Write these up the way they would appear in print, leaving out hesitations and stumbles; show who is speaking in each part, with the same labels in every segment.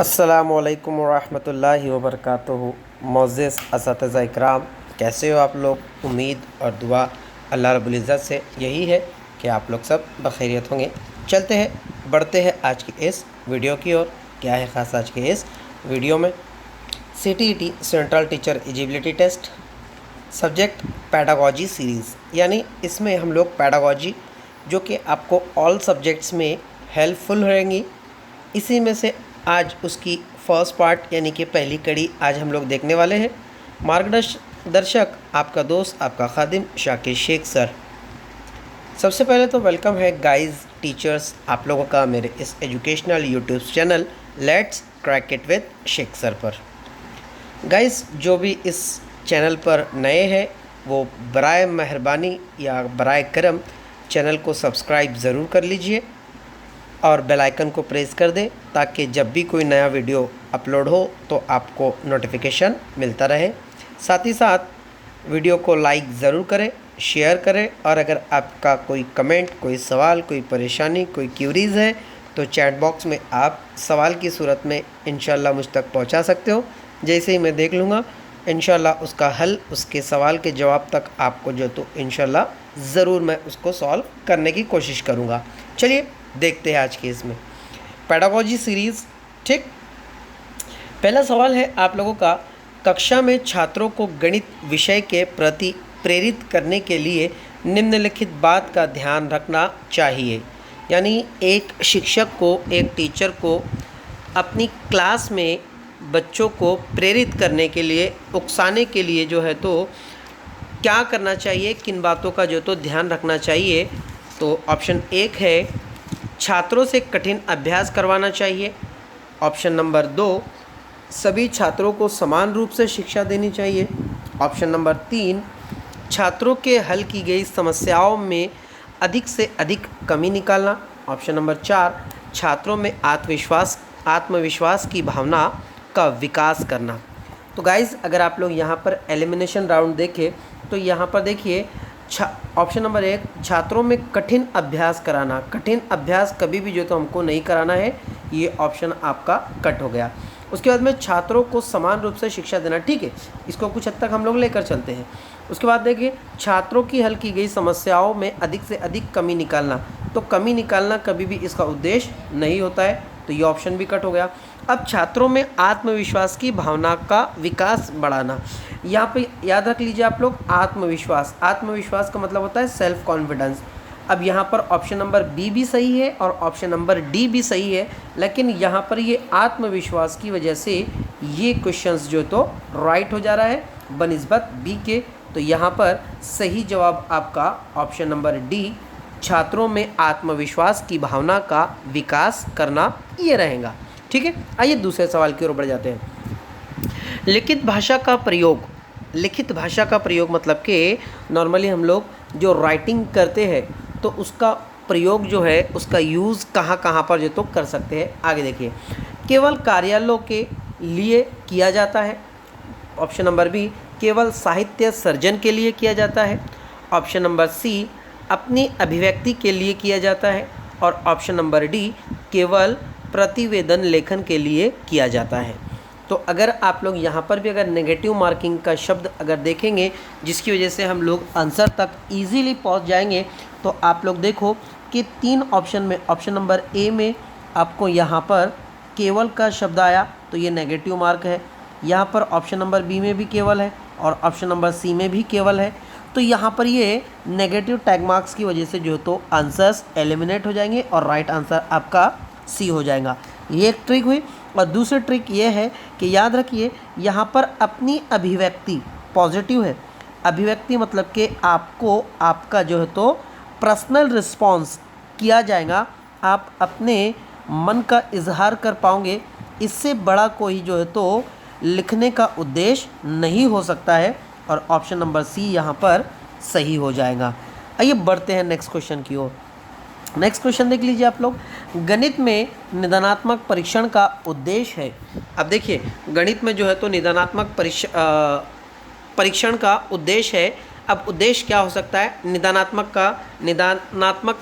Speaker 1: अस्सलामुअलैकुम वरहमतुल्लाहि वबरकातुहू। मोअज़्ज़िज़ असातिज़ा इकराम, कैसे हो आप लोग? उम्मीद और दुआ अल्लाह रब्बुल इज़्ज़त से यही है कि आप लोग सब बखैरियत होंगे। चलते हैं, बढ़ते हैं आज की इस वीडियो की ओर। क्या है ख़ास आज के इस वीडियो में? CTET central teacher eligibility test, subject pedagogy series, यानी इसमें हम लोग पैडागॉजी जो कि आपको ऑल सब्जेक्ट्स में हेल्पफुल रहेंगी, इसी में से आज उसकी फर्स्ट पार्ट यानी कि पहली कड़ी आज हम लोग देखने वाले हैं। मार्गदर्शक आपका दोस्त, आपका खादिम शाकिर शेख सर। सबसे पहले तो वेलकम है गाइस टीचर्स आप लोगों का मेरे इस educational YouTube channel let's crack it with Shaikh sir पर। गाइस जो भी इस चैनल पर नए हैं वो बराए मेहरबानी या बराए करम चैनल को सब्सक्राइब ज़रूर कर लीजिए और बेल आइकन को प्रेस कर दें ताकि जब भी कोई नया वीडियो अपलोड हो तो आपको नोटिफिकेशन मिलता रहे। साथ ही साथ वीडियो को लाइक ज़रूर करें, शेयर करें, और अगर आपका कोई कमेंट, कोई सवाल, कोई परेशानी, कोई क्यूरीज़ है तो चैट बॉक्स में आप सवाल की सूरत में इंशाल्लाह मुझ तक पहुंचा सकते हो। जैसे ही मैं देख लूँगा इंशाल्लाह उसका हल, उसके सवाल के जवाब तक आपको जो तो इंशाल्लाह ज़रूर मैं उसको सॉल्व करने की कोशिश करूँगा। चलिए देखते हैं आज के इसमें पैडागॉजी सीरीज़। ठीक, पहला सवाल है आप लोगों का, कक्षा में छात्रों को गणित विषय के प्रति प्रेरित करने के लिए निम्नलिखित बात का ध्यान रखना चाहिए। यानी एक शिक्षक को, एक टीचर को अपनी क्लास में बच्चों को प्रेरित करने के लिए, उकसाने के लिए जो है तो क्या करना चाहिए, किन बातों का जो तो ध्यान रखना चाहिए। तो ऑप्शन एक है छात्रों से कठिन अभ्यास करवाना चाहिए। ऑप्शन नंबर 2 सभी छात्रों को समान रूप से शिक्षा देनी चाहिए। ऑप्शन नंबर 3 छात्रों के हल की गई समस्याओं में अधिक से अधिक कमी निकालना। ऑप्शन नंबर 4 छात्रों में आत्मविश्वास की भावना का विकास करना। तो गाइज़ अगर आप लोग यहाँ पर एलिमिनेशन राउंड देखें तो यहाँ पर देखिए ऑप्शन नंबर 1 छात्रों में कठिन अभ्यास कराना। कठिन अभ्यास कभी भी जो तो हमको नहीं कराना है, ये ऑप्शन आपका कट हो गया। उसके बाद में छात्रों को समान रूप से शिक्षा देना, ठीक है, इसको कुछ हद तक हम लोग लेकर चलते हैं। उसके बाद देखिए छात्रों की हल की गई समस्याओं में अधिक से अधिक कमी निकालना। तो कमी निकालना कभी भी इसका उद्देश्य नहीं होता है, तो ये ऑप्शन भी कट हो गया। अब छात्रों में आत्मविश्वास की भावना का विकास बढ़ाना, यहाँ पे याद रख लीजिए आप लोग, आत्मविश्वास का मतलब होता है सेल्फ कॉन्फिडेंस। अब यहाँ पर ऑप्शन नंबर बी भी सही है और ऑप्शन नंबर डी भी सही है, लेकिन यहाँ पर ये आत्मविश्वास की वजह से ये क्वेश्चंस जो तो राइट हो जा रहा है बनिस्बत बी के। तो यहाँ पर सही जवाब आपका ऑप्शन नंबर डी, छात्रों में आत्मविश्वास की भावना का विकास करना, ये रहेगा। ठीक है, आइए दूसरे सवाल की ओर बढ़ जाते हैं। लिखित भाषा का प्रयोग। लिखित भाषा का प्रयोग मतलब कि नॉर्मली हम लोग जो राइटिंग करते हैं तो उसका प्रयोग जो है, उसका यूज़ कहाँ कहाँ पर जो तो कर सकते हैं। आगे देखिए, केवल कार्यालयों के लिए किया जाता है। ऑप्शन नंबर बी केवल साहित्य सर्जन के लिए किया जाता है। ऑप्शन नंबर सी अपनी अभिव्यक्ति के लिए किया जाता है। और ऑप्शन नंबर डी केवल प्रतिवेदन लेखन के लिए किया जाता है। तो अगर आप लोग यहाँ पर भी अगर नेगेटिव मार्किंग का शब्द अगर देखेंगे जिसकी वजह से हम लोग आंसर तक इजीली पहुँच जाएंगे, तो आप लोग देखो कि 3 ऑप्शन में, ऑप्शन नंबर ए में आपको यहाँ पर केवल का शब्द आया तो ये नेगेटिव मार्क है। यहाँ पर ऑप्शन नंबर बी में भी केवल है और ऑप्शन नंबर सी में भी केवल है। तो यहाँ पर ये नेगेटिव टैग मार्क्स की वजह से जो तो आंसर्स एलिमिनेट हो जाएंगे और राइट आंसर आपका सी हो जाएगा। ये एक ट्रिक हुई। और दूसरी ट्रिक ये है कि याद रखिए यहाँ पर अपनी अभिव्यक्ति पॉजिटिव है। अभिव्यक्ति मतलब कि आपको आपका जो है तो पर्सनल रिस्पॉन्स किया जाएगा, आप अपने मन का इजहार कर पाओगे। इससे बड़ा कोई जो है तो लिखने का उद्देश्य नहीं हो सकता है और ऑप्शन नंबर सी यहाँ पर सही हो जाएगा। आइए बढ़ते हैं नेक्स्ट क्वेश्चन की ओर। नेक्स्ट क्वेश्चन देख लीजिए आप लोग, गणित में निदानात्मक परीक्षण का उद्देश्य है। अब देखिए गणित में जो है तो निदानात्मक परीक्षण का उद्देश्य है। अब उद्देश्य क्या हो सकता है? निदानात्मक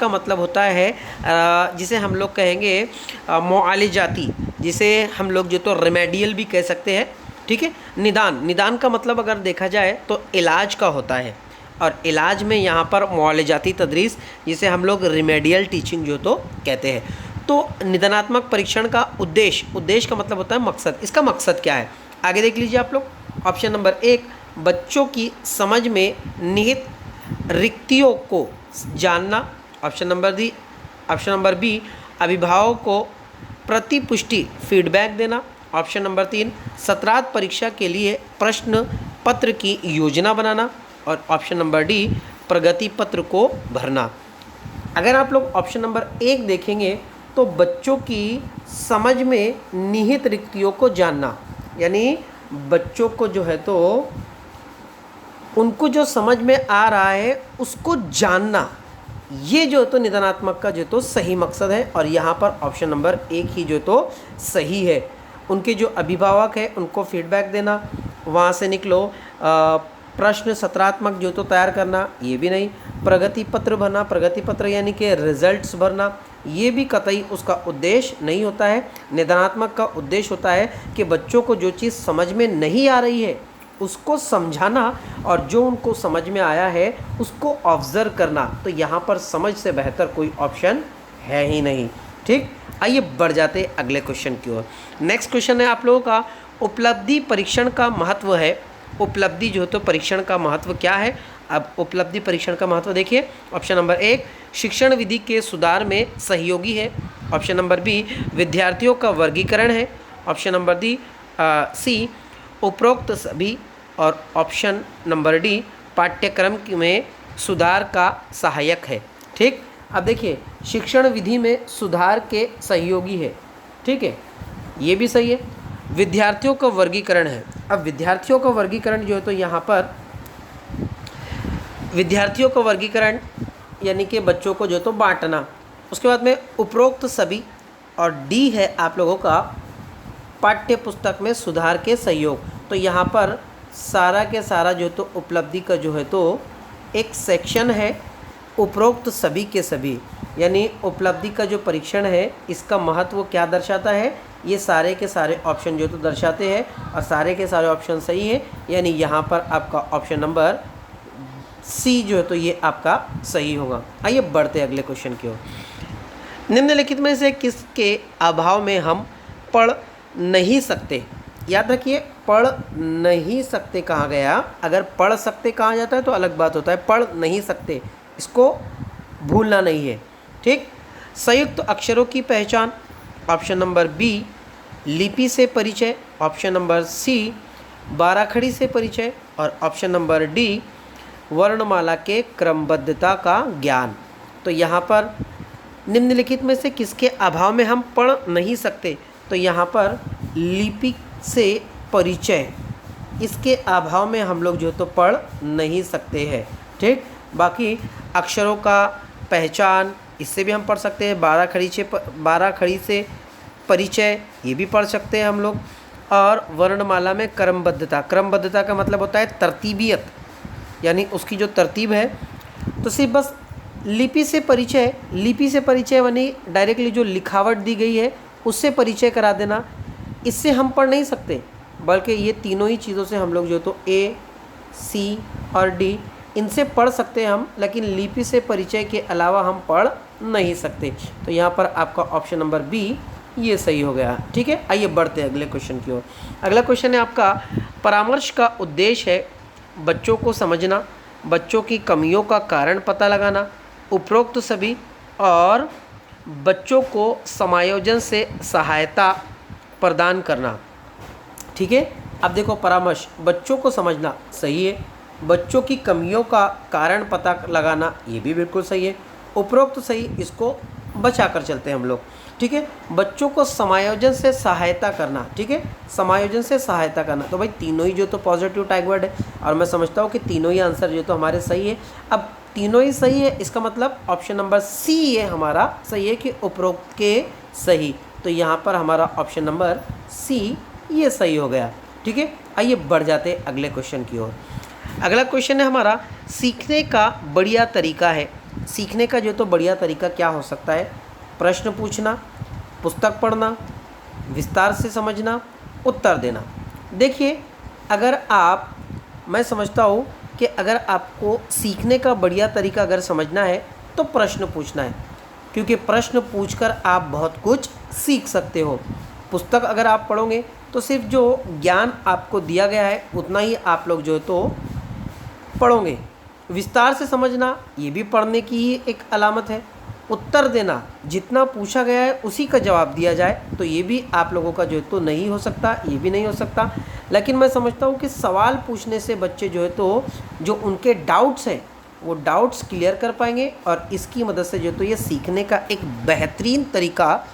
Speaker 1: का मतलब होता है जिसे हम लोग कहेंगे मुआलिजाती, जिसे हम लोग जो तो रेमेडियल भी कह सकते हैं, ठीक है। निदान का मतलब अगर देखा जाए तो इलाज का होता है, और इलाज में यहाँ पर मुआलजाती तदरीस, जिसे हम लोग रेमेडियल टीचिंग जो तो कहते हैं। तो निदानात्मक परीक्षण का उद्देश्य का मतलब होता है मकसद। इसका मकसद क्या है, आगे देख लीजिए आप लोग। ऑप्शन नंबर 1, बच्चों की समझ में निहित रिक्तियों को जानना। ऑप्शन नंबर बी, अभिभावक को प्रतिपुष्टि फीडबैक देना। ऑप्शन नंबर 3, सत्रांत परीक्षा के लिए प्रश्न पत्र की योजना बनाना। और ऑप्शन नंबर डी, प्रगति पत्र को भरना। अगर आप लोग ऑप्शन नंबर 1 देखेंगे तो बच्चों की समझ में निहित रिक्तियों को जानना, यानी बच्चों को जो है तो उनको जो समझ में आ रहा है उसको जानना, ये जो तो निदानात्मक का जो तो सही मकसद है। और यहाँ पर ऑप्शन नंबर 1 ही जो तो सही है। उनके जो अभिभावक है उनको फीडबैक देना, वहाँ से निकलो प्रश्न सत्रात्मक जो तो तैयार करना, ये भी नहीं। प्रगति पत्र भरना, प्रगति पत्र यानी कि रिजल्ट्स भरना, ये भी कतई उसका उद्देश्य नहीं होता है। निदानात्मक का उद्देश्य होता है कि बच्चों को जो चीज़ समझ में नहीं आ रही है उसको समझाना, और जो उनको समझ में आया है उसको ऑब्जर्व करना। तो यहाँ पर समझ से बेहतर कोई ऑप्शन है ही नहीं, ठीक। आइए बढ़ जाते अगले क्वेश्चन की ओर। नेक्स्ट क्वेश्चन है आप लोगों का, उपलब्धि परीक्षण का महत्व है। उपलब्धि जो तो परीक्षण का महत्व क्या है। अब उपलब्धि परीक्षण का महत्व देखिए। ऑप्शन नंबर 1, शिक्षण विधि के सुधार में सहयोगी है। ऑप्शन नंबर बी, विद्यार्थियों का वर्गीकरण है। ऑप्शन नंबर सी, उपरोक्त सभी। और ऑप्शन नंबर डी, पाठ्यक्रम में सुधार का सहायक है, ठीक। अब देखिए, शिक्षण विधि में सुधार के सहयोगी है, ठीक है, ये भी सही है। विद्यार्थियों का वर्गीकरण है। अब विद्यार्थियों का वर्गीकरण जो है तो यहाँ पर विद्यार्थियों का वर्गीकरण यानी कि बच्चों को जो तो बांटना। उसके बाद में उपरोक्त सभी, और डी है आप लोगों का पाठ्य पुस्तक में सुधार के सहयोग। तो यहाँ पर सारा के सारा जो तो उपलब्धि का जो है तो एक सेक्शन है उपरोक्त सभी के सभी, यानी उपलब्धि का जो परीक्षण है इसका महत्व क्या दर्शाता है, ये सारे के सारे ऑप्शन जो तो दर्शाते हैं, और सारे के सारे ऑप्शन सही है। यानी यहाँ पर आपका ऑप्शन नंबर सी जो है तो ये आपका सही होगा। आइए बढ़ते अगले क्वेश्चन की ओर। निम्नलिखित में से किसके अभाव में हम पढ़ नहीं सकते। याद रखिए, पढ़ नहीं सकते कहाँ गया, अगर पढ़ सकते कहाँ जाता है तो अलग बात होता है, पढ़ नहीं सकते इसको भूलना नहीं है, ठीक। संयुक्त अक्षरों की पहचान। ऑप्शन नंबर बी, लिपि से परिचय। ऑप्शन नंबर सी, बाराखड़ी से परिचय। और ऑप्शन नंबर डी, वर्णमाला के क्रमबद्धता का ज्ञान। तो यहाँ पर निम्नलिखित में से किसके अभाव में हम पढ़ नहीं सकते, तो यहाँ पर लिपि से परिचय, इसके अभाव में हम लोग जो तो पढ़ नहीं सकते हैं, ठीक। बाकी अक्षरों का पहचान, इससे भी हम पढ़ सकते हैं। बाराखड़ी से परिचय, ये भी पढ़ सकते हैं हम लोग। और वर्णमाला में क्रमबद्धता का मतलब होता है तरतीबियत, यानी उसकी जो तरतीब है। तो सिर्फ बस लिपि से परिचय यानी डायरेक्टली जो लिखावट दी गई है उससे परिचय करा देना, इससे हम पढ़ नहीं सकते, बल्कि ये तीनों ही चीज़ों से हम लोग जो तो ए, सी और डी, इनसे पढ़ सकते हैं हम, लेकिन लिपि से परिचय के अलावा हम पढ़ नहीं सकते। तो यहाँ पर आपका ऑप्शन नंबर बी ये सही हो गया, ठीक है। आइए बढ़ते हैं अगले क्वेश्चन की ओर। अगला क्वेश्चन है आपका, परामर्श का उद्देश्य है बच्चों को समझना, बच्चों की कमियों का कारण पता लगाना, उपरोक्त सभी, और बच्चों को समायोजन से सहायता प्रदान करना, ठीक है। अब देखो, परामर्श, बच्चों को समझना सही है, बच्चों की कमियों का कारण पता लगाना ये भी बिल्कुल सही है, उपरोक्त सही, इसको बचा कर चलते हैं हम लोग, ठीक है। बच्चों को समायोजन से सहायता करना, ठीक है, समायोजन से सहायता करना। तो भाई तीनों ही जो तो पॉजिटिव टैग वर्ड है, और मैं समझता हूँ कि तीनों ही आंसर जो तो हमारे सही है। अब तीनों ही सही है, इसका मतलब ऑप्शन नंबर सी ये हमारा सही है कि उपरोक्त के सही। तो यहाँ पर हमारा ऑप्शन नंबर सी ये सही हो गया, ठीक है। आइए बढ़ जाते अगले क्वेश्चन की ओर। अगला क्वेश्चन है हमारा, सीखने का बढ़िया तरीका है। सीखने का जो तो बढ़िया तरीका क्या हो सकता है, प्रश्न पूछना, पुस्तक पढ़ना, विस्तार से समझना, उत्तर देना। देखिए, अगर आप, मैं समझता हूँ कि अगर आपको सीखने का बढ़िया तरीका अगर समझना है तो प्रश्न पूछना है, क्योंकि प्रश्न पूछकर आप बहुत कुछ सीख सकते हो। पुस्तक अगर आप पढ़ोगे तो सिर्फ जो ज्ञान आपको दिया गया है उतना ही आप लोग जो है तो पढ़ोगे। विस्तार से समझना, ये भी पढ़ने की ही एक अलामत है। उत्तर देना, जितना पूछा गया है उसी का जवाब दिया जाए, तो ये भी आप लोगों का जो है तो नहीं हो सकता, ये भी नहीं हो सकता। लेकिन मैं समझता हूँ कि सवाल पूछने से बच्चे जो है तो जो उनके डाउट्स हैं वो डाउट्स क्लियर कर पाएंगे, और इसकी मदद से जो है तो ये सीखने का एक बेहतरीन तरीका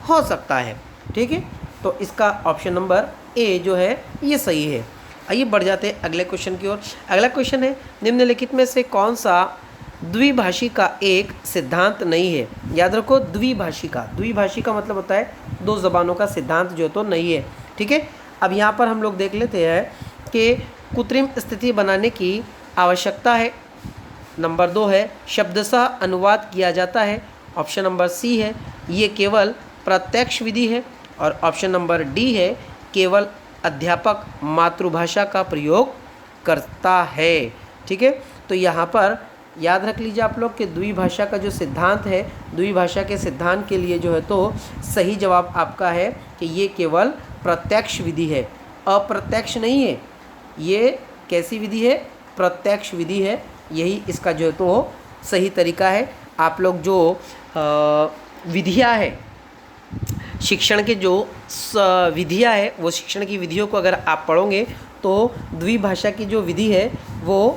Speaker 1: हो सकता है। ठीक है, तो इसका ऑप्शन नंबर ए जो है ये सही है। आइए बढ़ जाते हैं अगले क्वेश्चन की ओर। अगला क्वेश्चन है, निम्नलिखित में से कौन सा द्विभाषी का एक सिद्धांत नहीं है? याद रखो, द्विभाषी का मतलब होता है दो ज़बानों का सिद्धांत जो तो नहीं है। ठीक है, अब यहाँ पर हम लोग देख लेते हैं कि कृत्रिम स्थिति बनाने की आवश्यकता है। नंबर 2 है शब्दशः अनुवाद किया जाता है। ऑप्शन नंबर सी है ये केवल प्रत्यक्ष विधि है। और ऑप्शन नंबर डी है केवल अध्यापक मातृभाषा का प्रयोग करता है। ठीक है, तो यहाँ पर याद रख लीजिए आप लोग कि द्विभाषा का जो सिद्धांत है, द्विभाषा के सिद्धांत के लिए जो है तो सही जवाब आपका है कि ये केवल प्रत्यक्ष विधि है, अप्रत्यक्ष नहीं है। ये कैसी विधि है? प्रत्यक्ष विधि है। यही इसका जो है तो सही तरीका है। आप लोग जो विधियाँ है, शिक्षण के जो विधियाँ है, वो शिक्षण की विधियों को अगर आप पढ़ोगे तो द्विभाषा की जो विधि है वो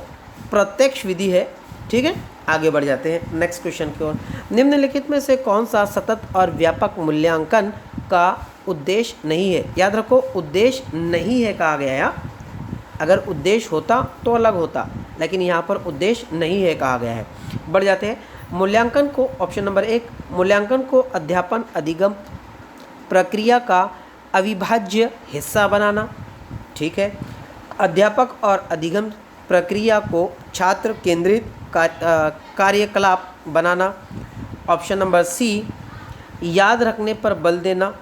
Speaker 1: प्रत्यक्ष विधि है। ठीक है, आगे बढ़ जाते हैं नेक्स्ट क्वेश्चन की ओर। निम्नलिखित में से कौन सा सतत और व्यापक मूल्यांकन का उद्देश्य नहीं है? याद रखो, उद्देश्य नहीं है कहा गया है। अगर उद्देश्य होता तो अलग होता, लेकिन यहाँ पर उद्देश्य नहीं है कहा गया है। बढ़ जाते हैं मूल्यांकन को। ऑप्शन नंबर 1, मूल्यांकन को अध्यापन अधिगम प्रक्रिया का अविभाज्य हिस्सा बनाना। ठीक है, अध्यापक और अधिगम प्रक्रिया को छात्र केंद्रित कार्यकलाप बनाना। ऑप्शन नंबर सी, याद रखने पर बल देना।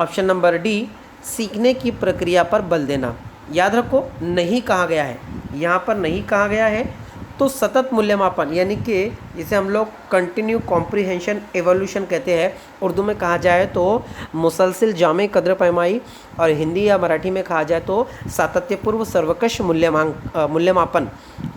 Speaker 1: ऑप्शन नंबर डी, सीखने की प्रक्रिया पर बल देना। याद रखो, नहीं कहा गया है, यहाँ पर नहीं कहा गया है। तो सतत मूल्यमापन यानी कि जिसे हम लोग कंटिन्यू कॉम्प्रिहेंशन एवोल्यूशन कहते हैं, उर्दू में कहा जाए तो मुसलसिल जामे कद्र पैमाई, और हिंदी या मराठी में कहा जाए तो सातत्यपूर्व सर्वकष मूल्यमापन,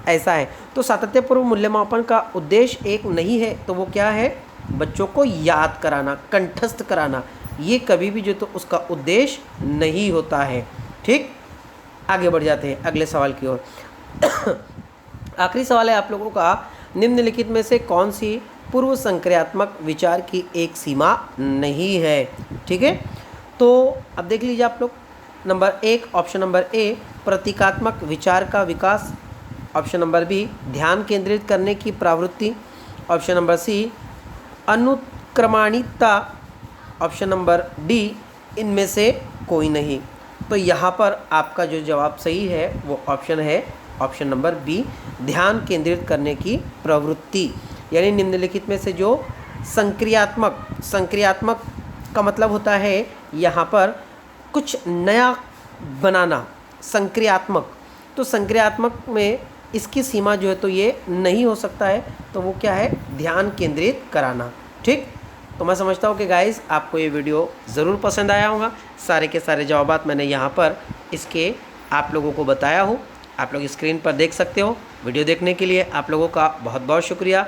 Speaker 1: ऐसा है। तो सातत्यपूर्व मूल्यमापन का उद्देश्य एक नहीं है, तो वो क्या है? बच्चों को याद कराना, कंठस्थ कराना। ये कभी भी जो तो उसका उद्देश्य नहीं होता है। ठीक, आगे बढ़ जाते हैं अगले सवाल की ओर। आखिरी सवाल है आप लोगों का, निम्नलिखित में से कौन सी पूर्व संक्रियात्मक विचार की एक सीमा नहीं है? ठीक है, तो अब देख लीजिए आप लोग। नंबर 1, ऑप्शन नंबर ए, प्रतीकात्मक विचार का विकास। ऑप्शन नंबर बी, ध्यान केंद्रित करने की प्रवृत्ति। ऑप्शन नंबर सी, अनुक्रमणिकता। ऑप्शन नंबर डी, इनमें से कोई नहीं। तो यहाँ पर आपका जो जवाब सही है वो ऑप्शन है ऑप्शन नंबर बी, ध्यान केंद्रित करने की प्रवृत्ति। यानी निम्नलिखित में से जो संक्रियात्मक का मतलब होता है यहाँ पर कुछ नया बनाना, संक्रियात्मक। तो संक्रियात्मक में इसकी सीमा जो है तो ये नहीं हो सकता है, तो वो क्या है? ध्यान केंद्रित कराना। ठीक, तो मैं समझता हूँ कि गाइस आपको ये वीडियो ज़रूर पसंद आया होगा। सारे के सारे जवाबात मैंने यहाँ पर इसके आप लोगों को बताया हूँ, आप लोग स्क्रीन पर देख सकते हो। वीडियो देखने के लिए आप लोगों का बहुत बहुत शुक्रिया।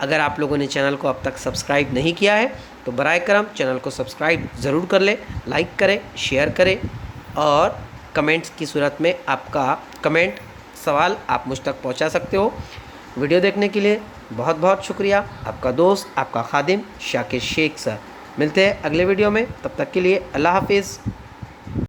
Speaker 1: अगर आप लोगों ने चैनल को अब तक सब्सक्राइब नहीं किया है तो बराए करम चैनल को सब्सक्राइब ज़रूर कर ले, लाइक करें, शेयर करें, और कमेंट्स की सूरत में आपका कमेंट, सवाल आप मुझ तक पहुंचा सकते हो। वीडियो देखने के लिए बहुत बहुत शुक्रिया। आपका दोस्त, आपका खादिम शाकिर शेख सर। मिलते हैं अगले वीडियो में, तब तक के लिए अल्लाह हाफिज़।